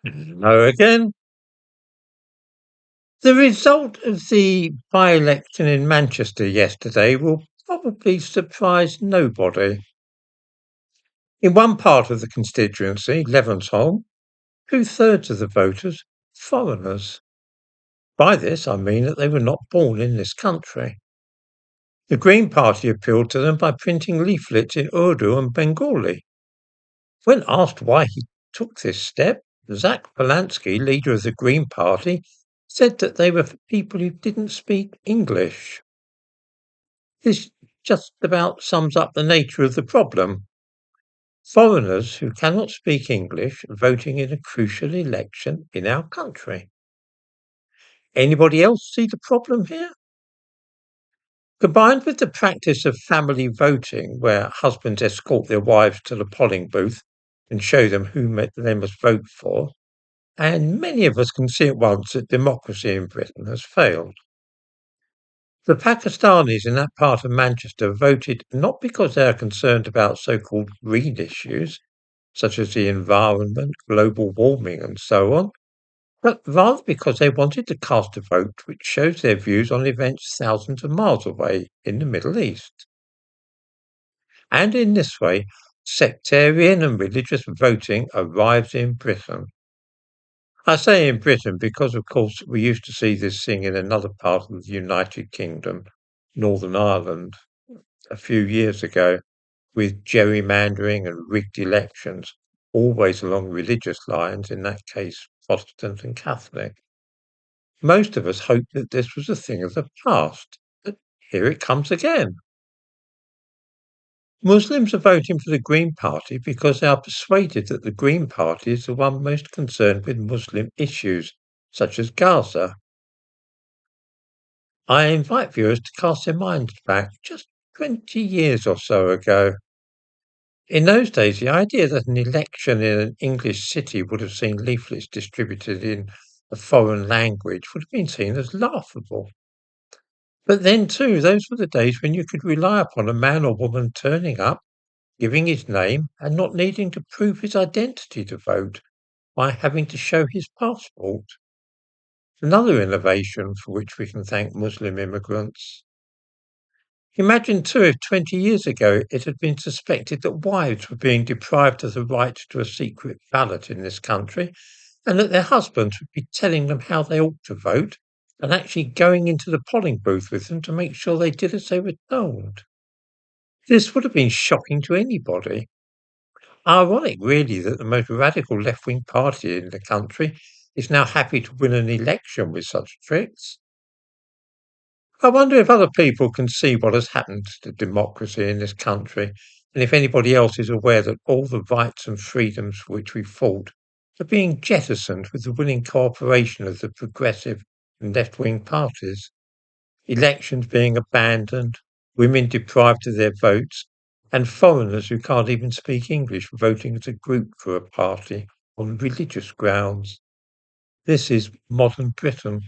No, again. The result of the by-election in Manchester yesterday will probably surprise nobody. In one part of the constituency, Levenshulme, two-thirds of the voters foreigners. By this I mean that they were not born in this country. The Green Party appealed to them by printing leaflets in Urdu and Bengali. When asked why he took this step, Zach Polanski, leader of the Green Party, said that they were for people who didn't speak English. This just about sums up the nature of the problem. Foreigners who cannot speak English voting in a crucial election in our country. Anybody else see the problem here? Combined with the practice of family voting, where husbands escort their wives to the polling booth and show them who they must vote for, and many of us can see at once that democracy in Britain has failed. The Pakistanis in that part of Manchester voted not because they are concerned about so-called green issues, such as the environment, global warming, and so on, but rather because they wanted to cast a vote which shows their views on events thousands of miles away in the Middle East. And in this way, sectarian and religious voting arrives in Britain. I say in Britain because, of course, we used to see this thing in another part of the United Kingdom, Northern Ireland, a few years ago, with gerrymandering and rigged elections, always along religious lines, in that case, Protestant and Catholic. Most of us hoped that this was a thing of the past, but here it comes again. Muslims are voting for the Green Party because they are persuaded that the Green Party is the one most concerned with Muslim issues, such as Gaza. I invite viewers to cast their minds back just 20 years or so ago. In those days, the idea that an election in an English city would have seen leaflets distributed in a foreign language would have been seen as laughable. But then, too, those were the days when you could rely upon a man or woman turning up, giving his name, and not needing to prove his identity to vote by having to show his passport. Another innovation for which we can thank Muslim immigrants. Imagine, too, if 20 years ago it had been suspected that wives were being deprived of the right to a secret ballot in this country, and that their husbands would be telling them how they ought to vote, and actually going into the polling booth with them to make sure they did as they were told. This would have been shocking to anybody. Ironic, really, that the most radical left-wing party in the country is now happy to win an election with such tricks. I wonder if other people can see what has happened to democracy in this country, and if anybody else is aware that all the rights and freedoms for which we fought are being jettisoned with the willing cooperation of the progressive and left-wing parties. Elections being abandoned, women deprived of their votes, and foreigners who can't even speak English voting as a group for a party on religious grounds. This is modern Britain.